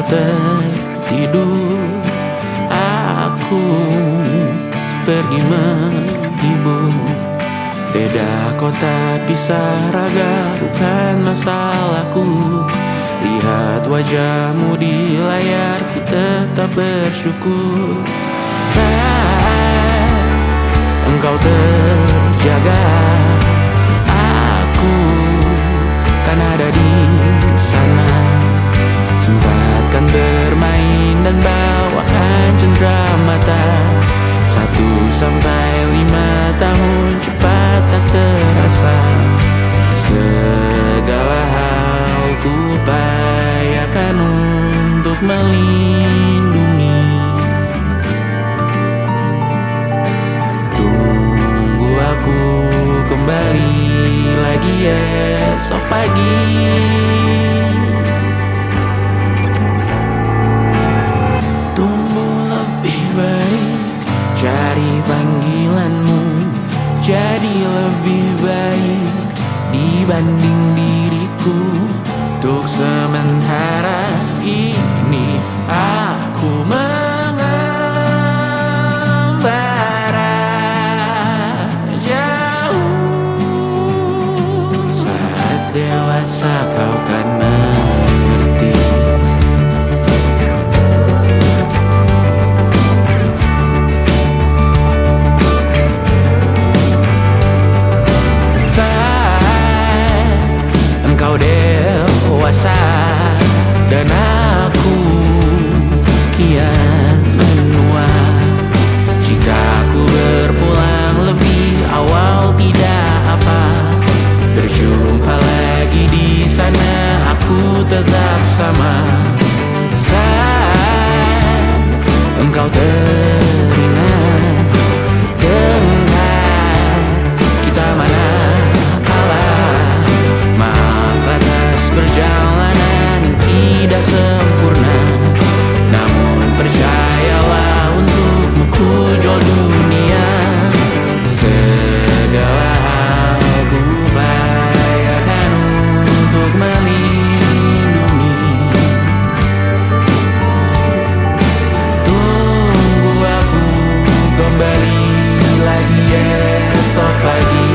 tertidur, aku pergi menghibur. Beda kota pisah raga bukan masalahku. Lihat wajahmu di layar, ku tetap bersyukur. Saat engkau terjaga, aku kan ada di sana. Sempatkan bermain dan bawakan cendera mata. 1-5 tahun cepat tak terasa. Segala hal ku upayakan untuk melindungi. Tunggu aku kembali lagi esok pagi. Tumbuh lebih baik, cari panggilanmu. Jadi lebih baik dibanding diriku. Untuk sementara ini aku mengembara jauh. Saat dewasa kau kan mengerti. Engkau dewasa dan aku kian menua. Jika aku berpulang lebih awal tidak apa. Berjumpa lagi di sana, aku tetap sama. Saat engkau teringat dengar kita mana perjalanan tidak sempurna, namun percayalah untukmu ku jual dunia. Segala hal ku upayakan untuk melindungi. Tunggu aku kembali lagi esok pagi.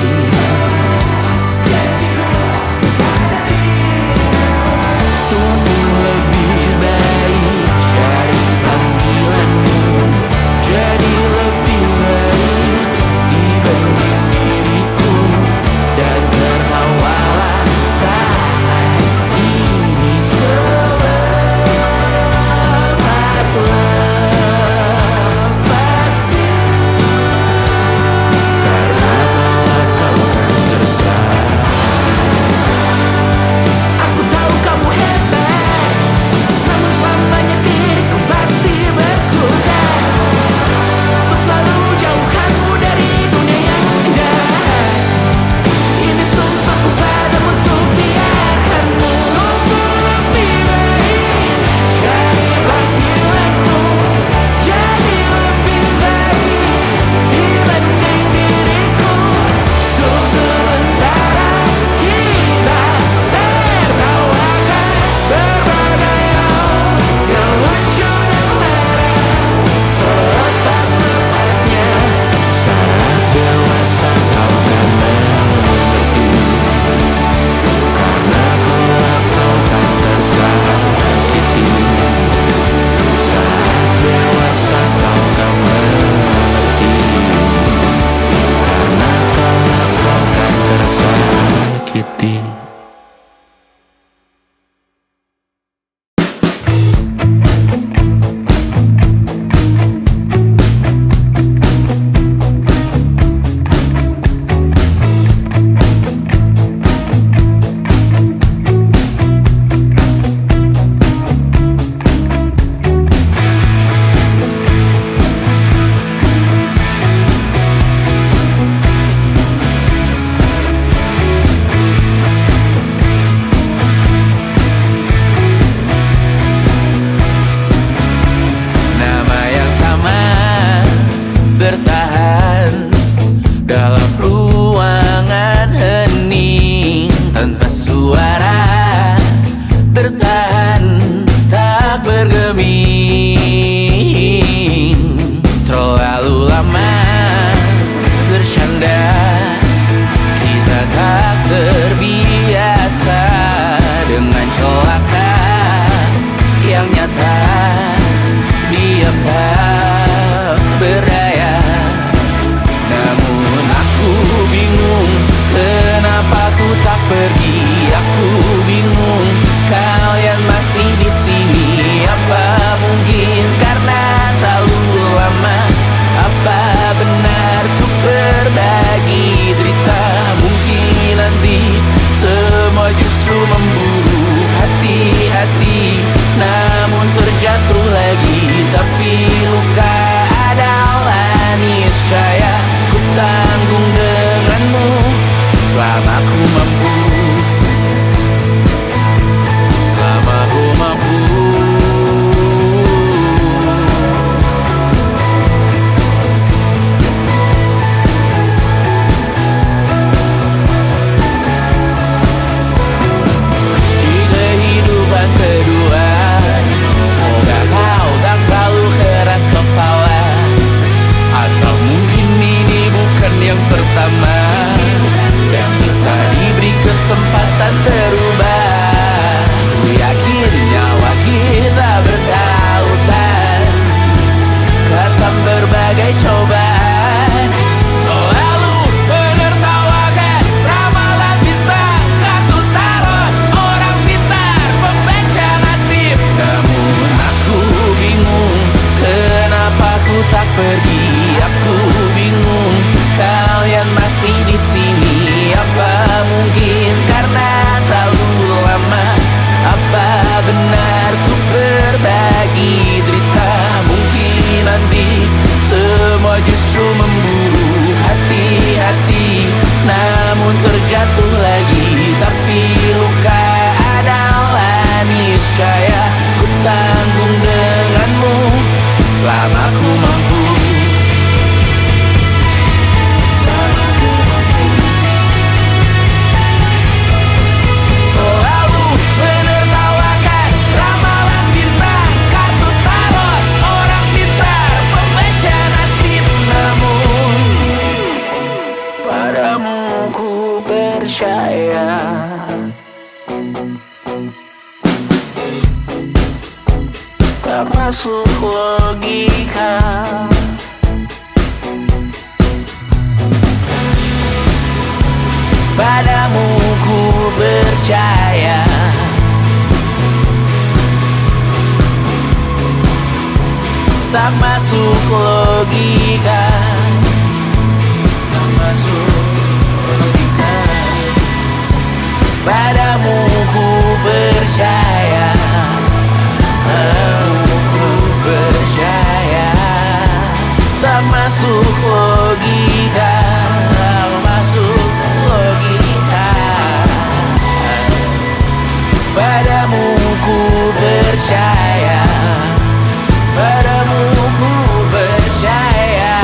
pergi. Aku bingung, kalian masih di sini. Apa mungkin karena terlalu lama? Apa benar tuh berbagi derita? Mungkin nanti semua justru memburu. Hati-hati, namun terjatuh lagi. Tapi luka adalah niscaya. Ku tanggung denganmu selama ku mampu. Selama ku mampu. Di kehidupan kedua, semoga kau tak terlalu keras kepala. Atau mungkin ini bukan yang pertama yang kita diberi kesempatan berubah. Ku yakin nyawa kita bertautan, kata berbagai cobaan. Selalu menertawakan ramalan bintang, kartu tarot orang pintar, pembaca nasib. Namun aku bingung, kenapa ku tak pergi. Aku bingung, kalian masih di sini. Apa mungkin karena terlalu lama? Apa benar tuh berbagi derita? Mungkin nanti semua justru memburu. Hati-hati, namun terjatuh lagi. Tapi luka adalah niscaya. Ku tanggung denganmu selama ku mampu. Selalu menertawakan ramalan bintang, kartu tarot orang pintar, pembaca nasib. Namun padamu ku percaya. Tak masuk logika. Padamu ku percaya. Tak masuk logika. Tak masuk logika. Padamu ku percaya. Padamu ku percaya. Tak masuk logika. Tak masuk logika. Padamu ku percaya. Padamu ku percaya.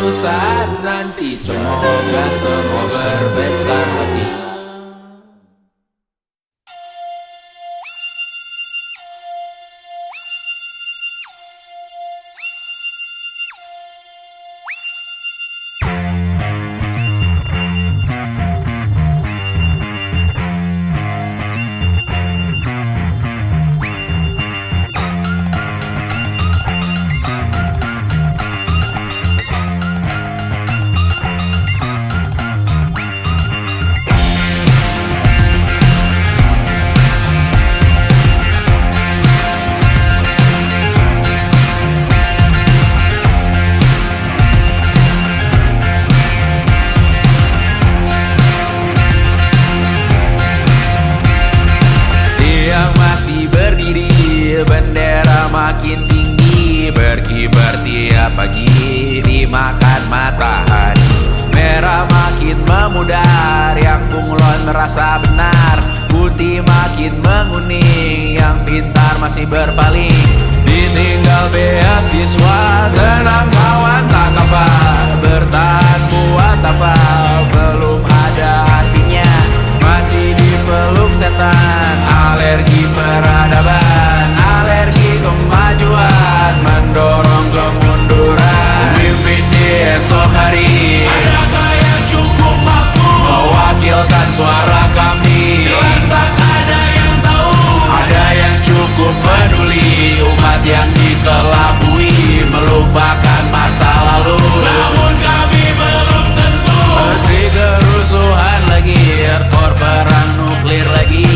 suatu saat nanti. Semoga semua berbesar hati. Bendera makin tinggi, berkibar tiap pagi, dimakan matahari. Merah makin memudar, yang bunglon merasa benar. Putih makin menguning, yang pintar masih berpaling. Ditinggal beasiswa, tenang kawan tak apa. Bertahan buat apa, belum ada artinya. Masih dipeluk setan, alergi peradaban, alergi kemajuan, mendorong kemunduran. Pemimpin di esok hari, adakah yang cukup mampu mewakilkan suara kami? Jelas tak ada yang tahu. Ada yang cukup peduli, umat yang dikelabui, melupakan masa lalu. Namun kami belum tentu. Menteri kerusuhan lagi, erkor perang nuklir lagi.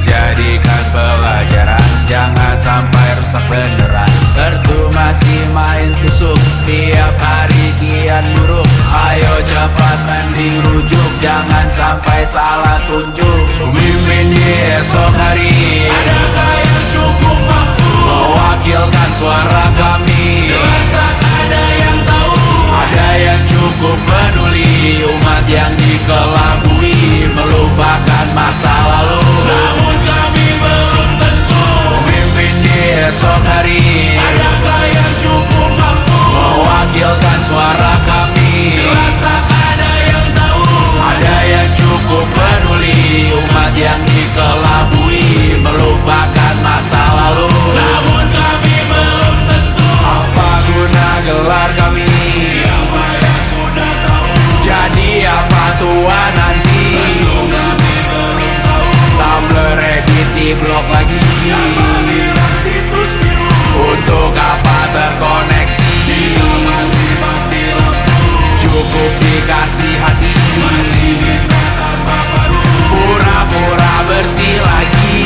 Jadikan pelajaran, jangan sampai rusak beneran. Kartu masih main tusuk, tiap hari kian buruk. Ayo cepat mending rujuk, jangan sampai salah tunjuk. Pemimpin di esok hari, adakah yang cukup mampu mewakilkan suara kami? Jelas tak ada yang tahu. Ada yang cukup peduli, umat yang dikelabui, melupakan masa lalu. Namun kami belum tentu. Pemimpin di esok hari, adakah yang cukup mampu mewakilkan suara kami? Jelas tak ada yang tahu. Ada yang cukup peduli, umat yang dikelabui, melupakan masa lalu. Namun kami belum tentu. Apa guna gelar kami? Siapa yang sudah tahu? Jadi apa tua nanti? Tentu kami belum tahu. Tumblr edit di blog lagi. Siapa bilang situs biru? Untuk apa terkoneksi? Jika masih mati lampu, cukup dikasih hati. Masih minta tambah baru, pura-pura bersih lagi.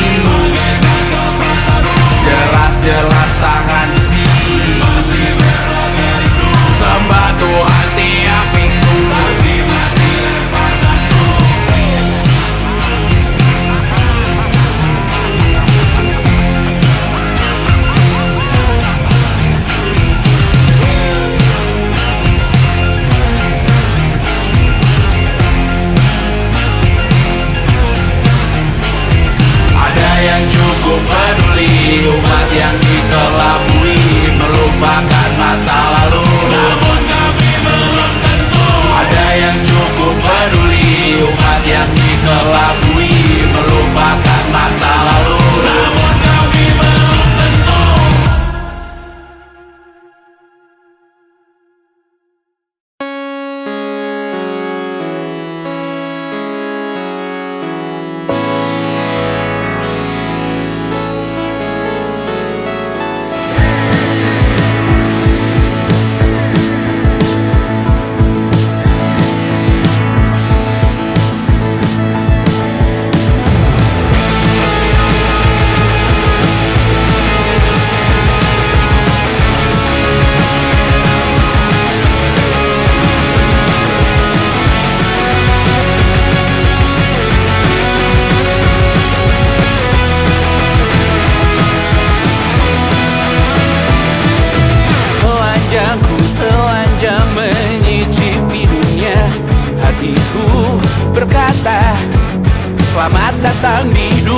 Jelas-jelas tangan besi, masih berlagak rindu. Sembah Tuhan tiap minggu, tapi masih lempar kartu. Ada yang cukup peduli, umat yang dikelabui, melupakan masa lalu. Namun kami belum tentu. Ada yang cukup peduli, umat yang dikelabui, melupakan masa lalu. Namun kami belum tentu. Selamat datang di 20.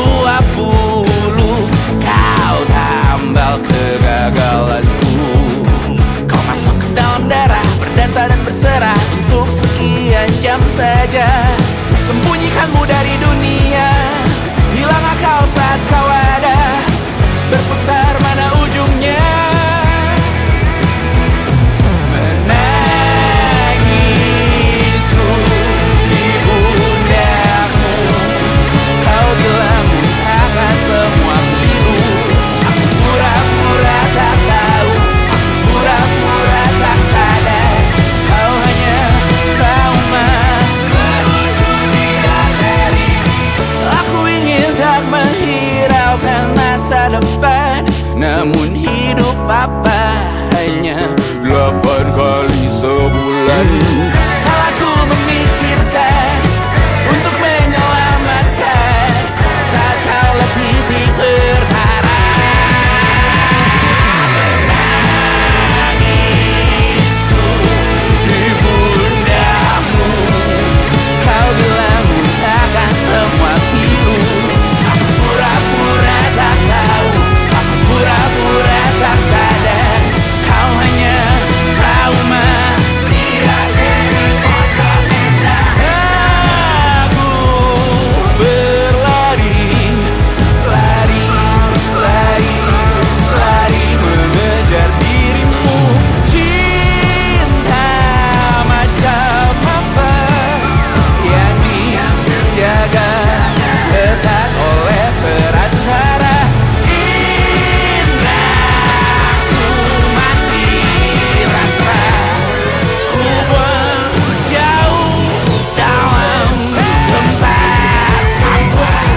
Kau tambal kegagalanku. Kau masuk ke dalam darah, berdansa dan bersemangat. berputar mana ujungnya. Menangisku di pundakmu, kau bilang lupakan semua pilu. Aku pura-pura tak tahu, aku pura-pura tak sadar, kau hanya trauma menuju di arteri. Aku ingin tak menghiraukan masa depan, namun hidup apa hanya 8 kali sebulan. Salahku memikirkan untuk menyelamatkan saat kau letih di perkara. Menangisku di pundakmu, kau bilang lupakan semua pilu. Aku pura-pura tak tahu, aku pura-pura tak sadar, kau hanya trauma. Aku berlari, lari, lari, lari mengejar dirimu. Cinta macam apa yang dijaga ketat oleh perantara? Indra, mati rasa, ku menjauh dalam tempat sampah.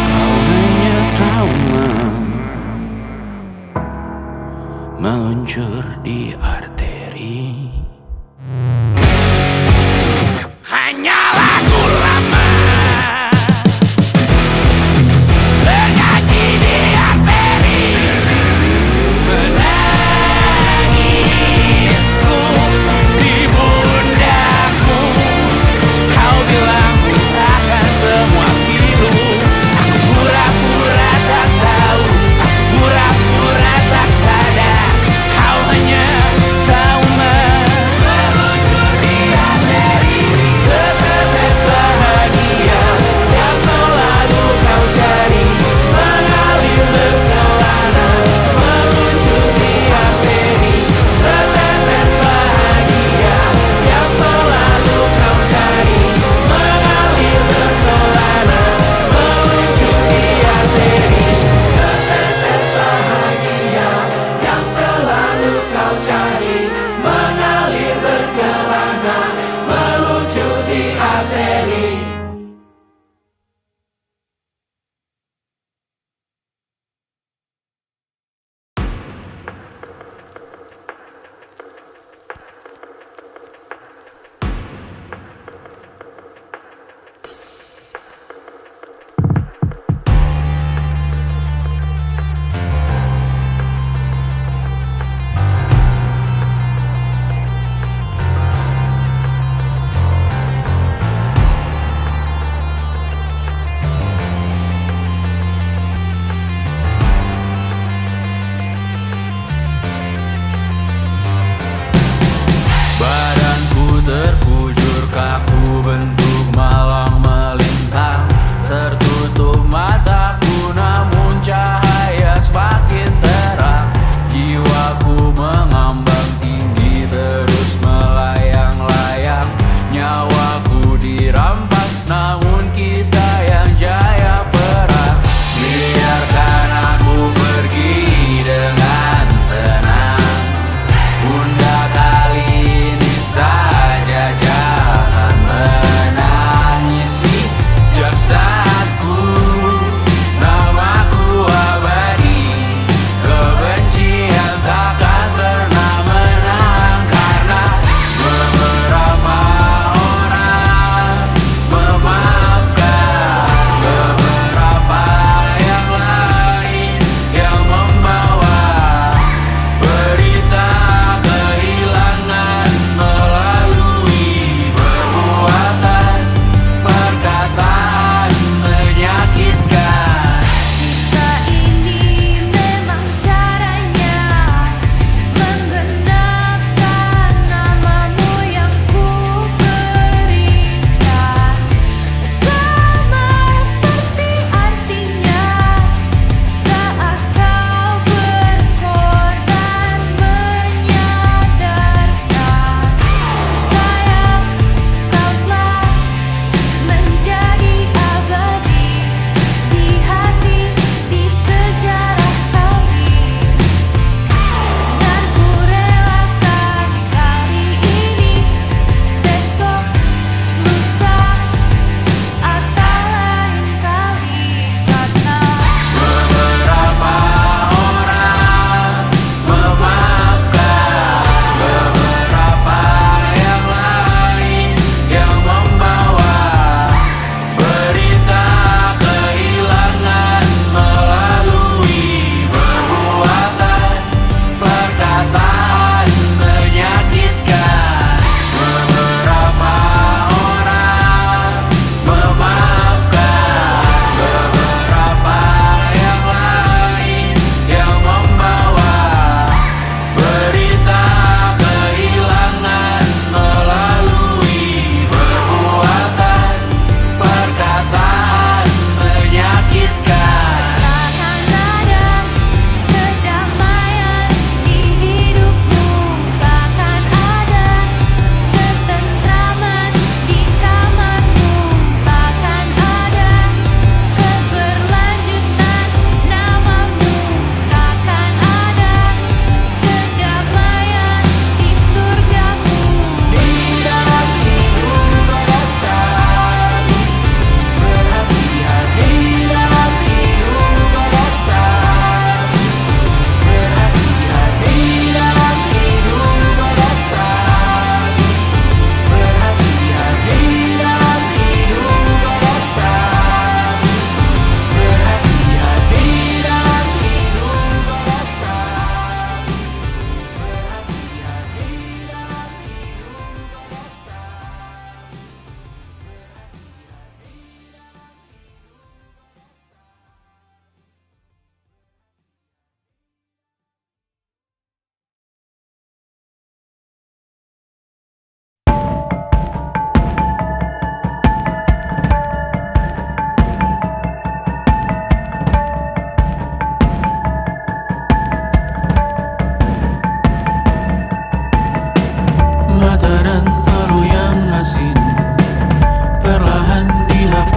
Kau hanya trauma meluncur di arteri. Hanya lagu lama bernyanyi di arteri. Menangisku di pundakmu, kau bilang lupakan semua pilu. Aku pura-pura tak tahu, aku pura-pura tak sadar, kau hanya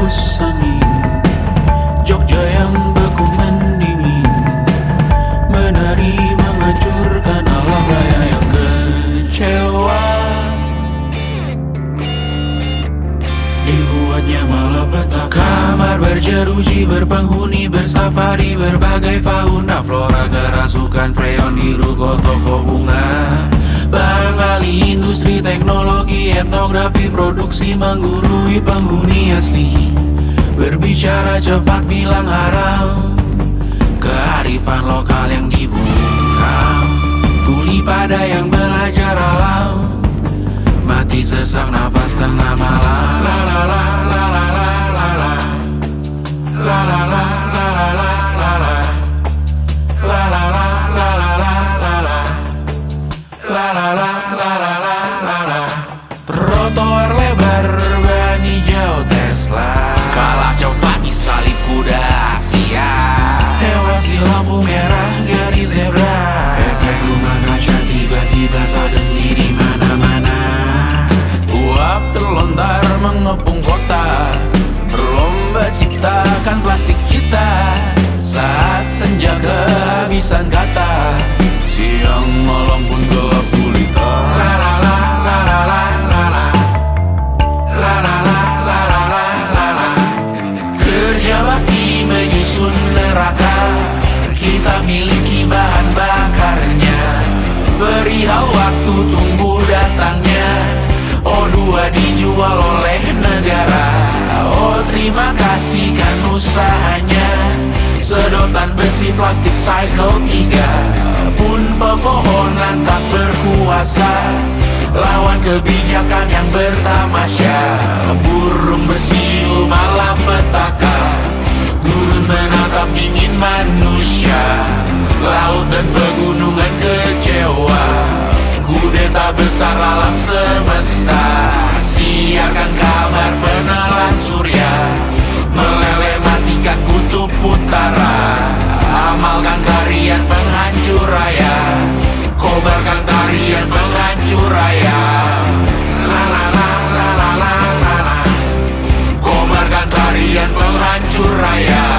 hembus angin, Jogja yang beku mendingin, menari menghancurkan alam raya yang kecewa. Dibuatnya malapetaka, kamar berjeruji, berpenghuni, bersafari, berbagai fauna flora, kerasukan freon di ruko toko bunga. Bang Ali, industri teknologi, etnografi, produksi menggurui penghuni asli. Berbicara cepat bilang haram, kearifan lokal yang dibungkam. Tuli pada yang belajar alam, mati sesak nafas tengah malam. La la la la la la la la. La la la la la la la la. La la la la la la la la. La la la la la la la la. Trotoar lebar ban hijau Tesla, kalah cepat di salib kuda Asia, tewas di lampu merah garis zebra. Efek rumah kaca tiba-tiba suddenly di mana-mana. Uap terlontar mengepung kota, berlomba ciptakan plastik kita. Saat senja kehabisan kata, siang malam pun gelap gulita. La la la la la la la la. La la la la la la la la. Kerja bakti menyusun neraka, kita miliki bahan bakarnya. Perihal waktu tunggu datangnya, O2 dijual oleh negara. Oh terima kasih kan usahanya, sedotan besi plastik cycle 3. Pun pepohonan tak berkuasa lawan kebijakan yang bertamasya. Burung bersiul malapetaka, gurun menatap dingin manusia. Laut dan pegunungan kecewa, kudeta besar alam semesta. Siarkan kabar penelan surya, meleleh matikan kutub utara. Amalkan tarian penghancur raya, kobarkan tarian penghancur raya. La la la la la la la la. Kobarkan tarian penghancur raya.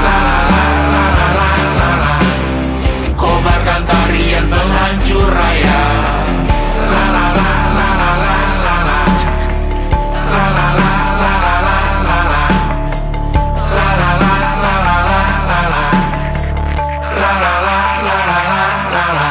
La la la la la la la la. Kobarkan tarian penghancur raya. La la la la la la la la. La la la la la la la la. La la la la la la la la. La la la la la la la la.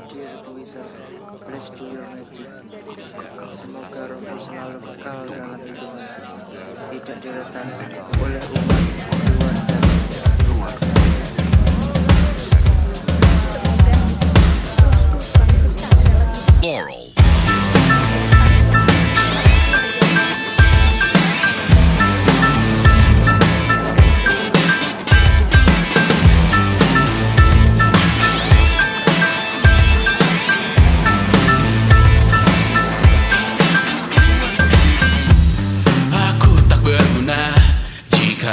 Dear Twitter, please do your magic. Semoga Romo selalu kekal dalam hitungan, tidak diretas oleh umat di luar sana. Laurel.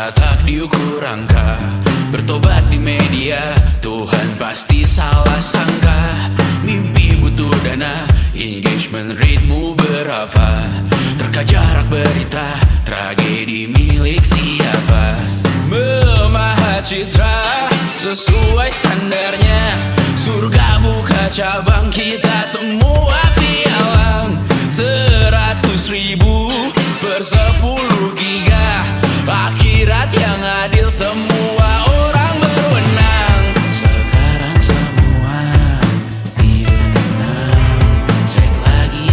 Tak diukur angka, bertobat di media, Tuhan pasti salah sangka. Mimpi butuh dana, engagement ritmu berapa? Terka jarak berita, tragedi milik siapa? Memahat citra sesuai standarnya, surga buka cabang, kita semua pialang. 100.000 per 10 giga, akhirat yang adil, semua orang berwenang. Sekarang semua tidur tenang, cek lagi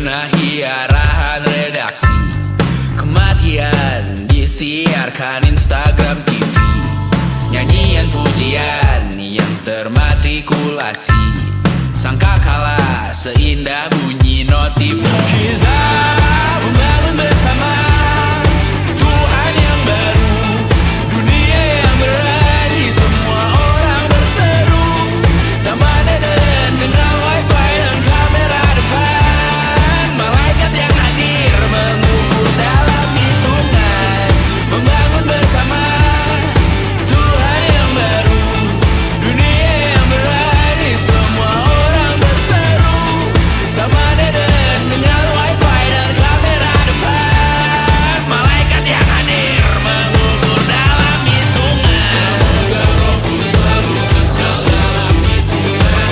benahi arahan redaksi. Kematian disiarkan Instagram TV. Nyanyian pujian yang termatrikulasi. Sangka kalah seindah bunyi notif. Kita membangun bersama Tuhan yang baru, dunia yang berani, semua orang berseru. Taman Eden dengan wifi dan kamera depan. Malaikat yang hadir mengukur dalam hitungan. Membangun bersama Tuhan yang baru, dunia yang berani, semua orang berseru. Taman Eden dengan wifi dan kamera depan. Malaikat yang hadir mengukur dalam hitungan. Semoga rohku selalu kekal dalam hitungan.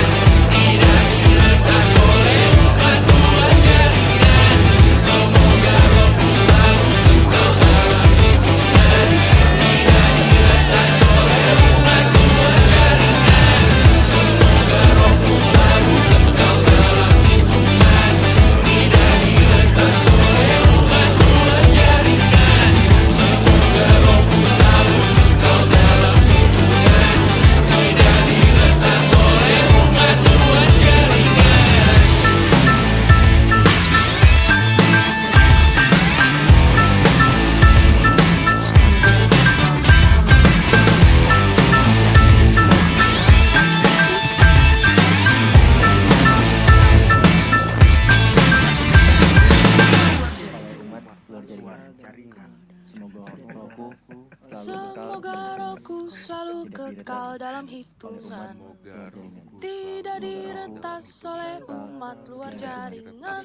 Tidak diretas oleh batuan jaringan. Semoga rohku selalu kekal dalam hitungan. Tidak diretas oleh batuan jaringan. Semoga rohku selalu kekal dalam hitungan. Tidak diretas oleh batuan jaringan. Semoga rohku selalu kekal dalam hitungan. Tidak diretas oleh batuan jaringan. Semoga rohku selalu kekal dalam hitungan. Tidak diretas oleh umat luar jaringan.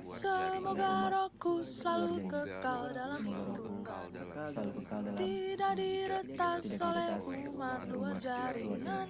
Semoga rohku selalu kekal dalam hitungan. Tidak diretas oleh umat luar jaringan.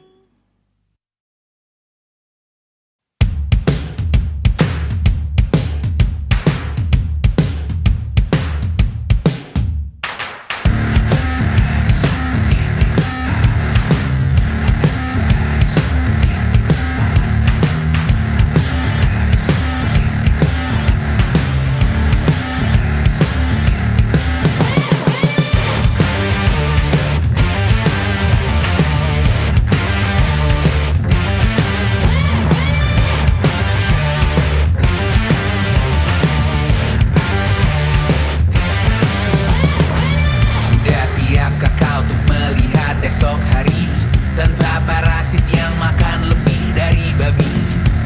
Sudah siapkah kau untuk melihat esok hari? Tanpa parasit yang makan lebih dari babi,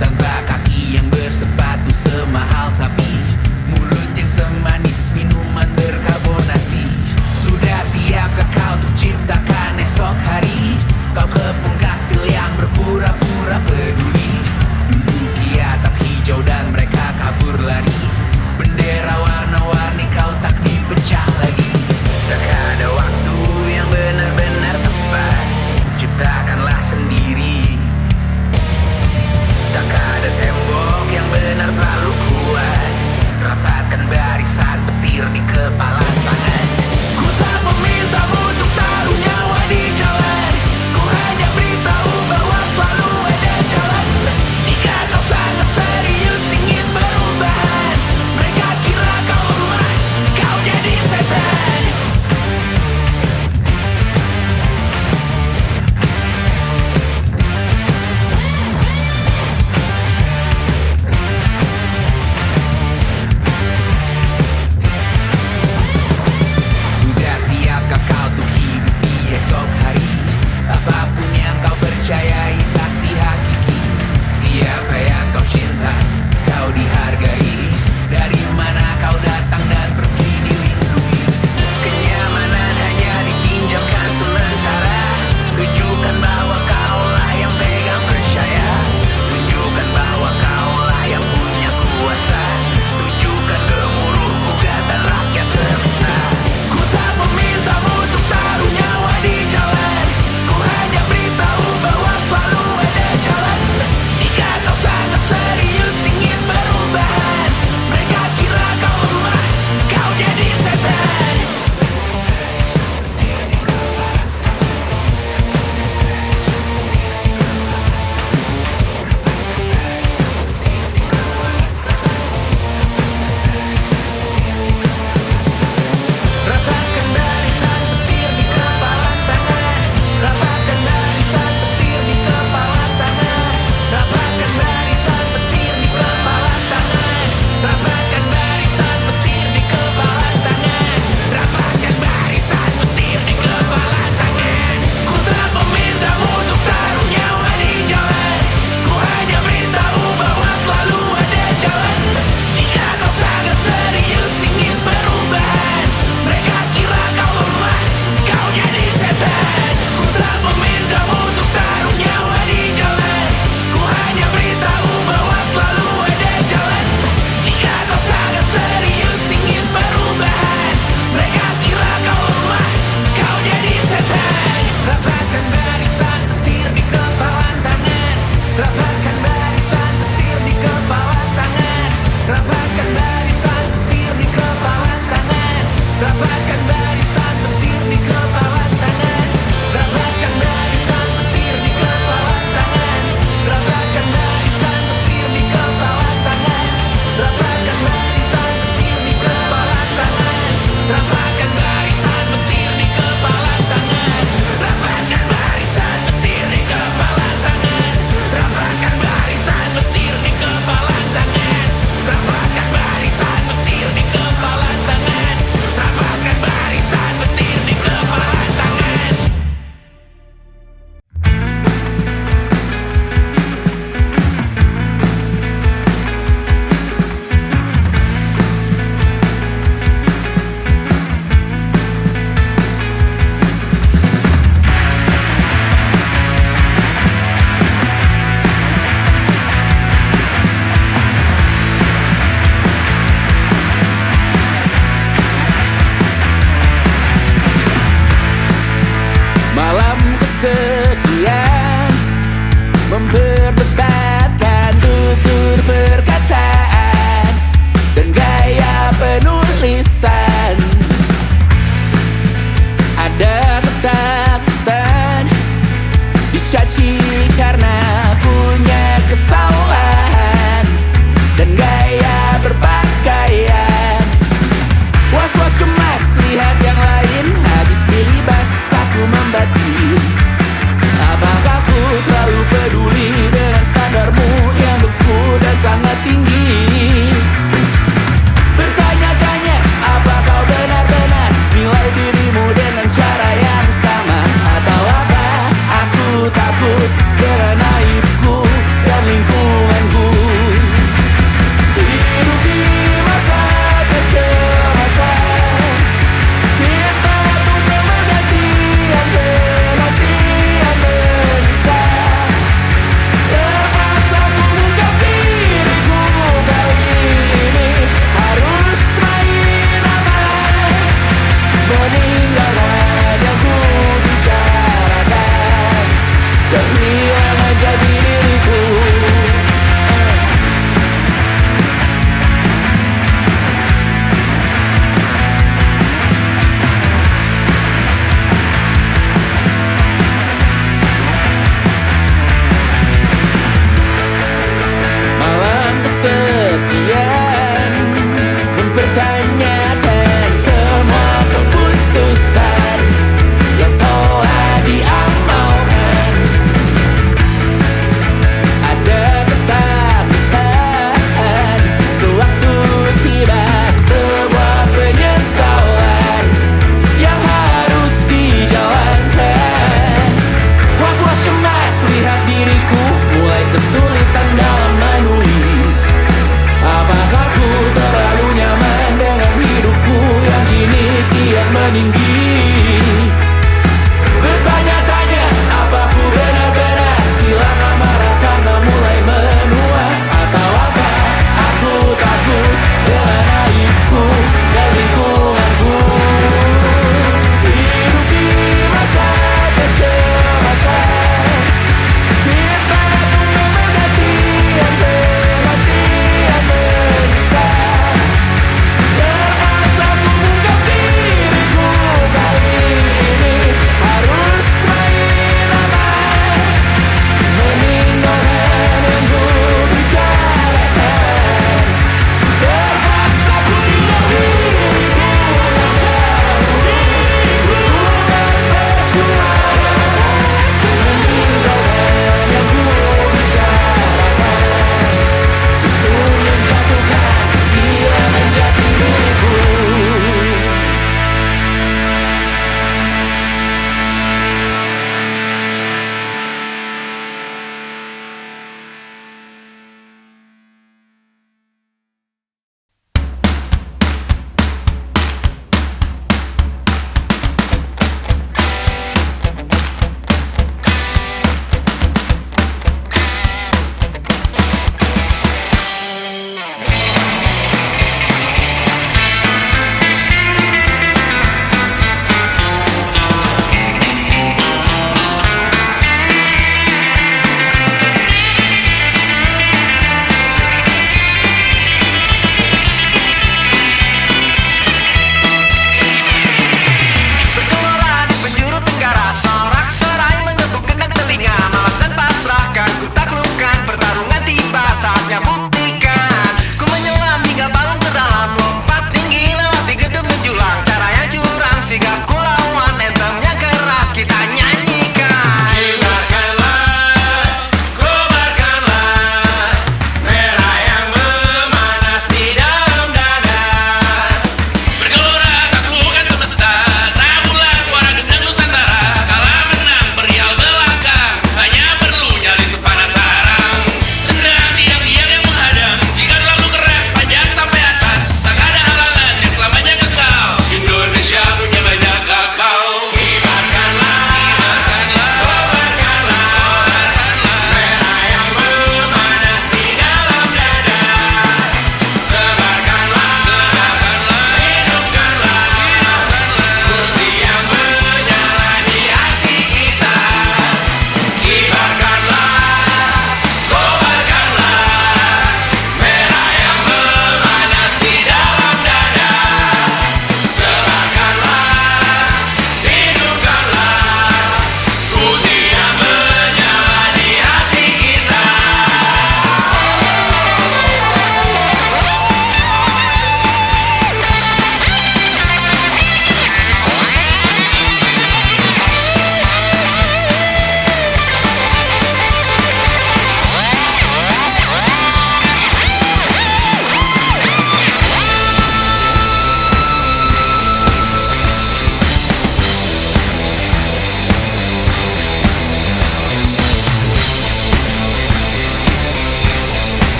tanpa kaki yang bersepatu semahal sapi, mulut yang semanis minuman berkarbonasi. Sudah siapkah kau untuk ciptakan esok hari? Kau kepung kastil yang berpura-pura peduli, duduk di atap hijau dan mereka kabur lari. Bendera warna-warni kau tak dipecah lagi. Tak ada waktu yang benar-benar tepat, ciptakanlah sendiri. Tak ada tembok yang benar terlalu kuat,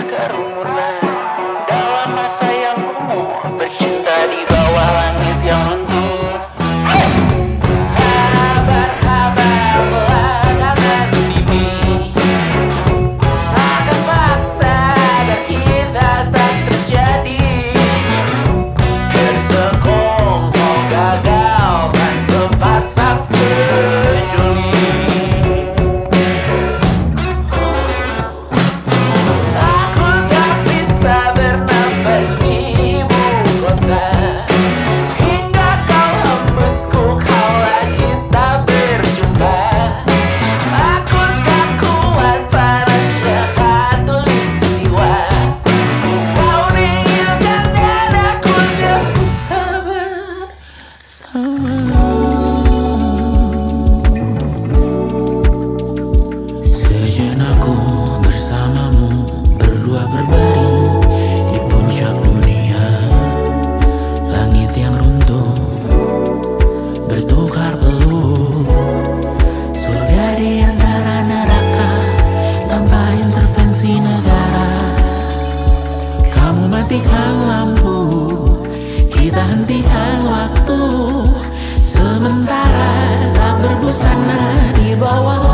kerumunan dalam masa yang kumuh, bercinta di bawah langit yang runtuh. Kabar-kabar belakangan ini akan paksa agar kita tak terjadi. Bersekongkol gagalkan sepasang sejoli. Aku tak bisa bernafas di ibu kota hingga kau hembusku kala kita berjumpa. Aku tak kuat panasnya khatulistiwa. Kau dinginkan dadaku yang kita bersama. Sejenak aku bersamamu, berdua berbaring di puncak dunia. Langit yang runtuh bertukar peluh, surga di antara neraka tanpa intervensi negara. Kamu matikan lampu, kita hentikan waktu, sementara tak berbusana di bawah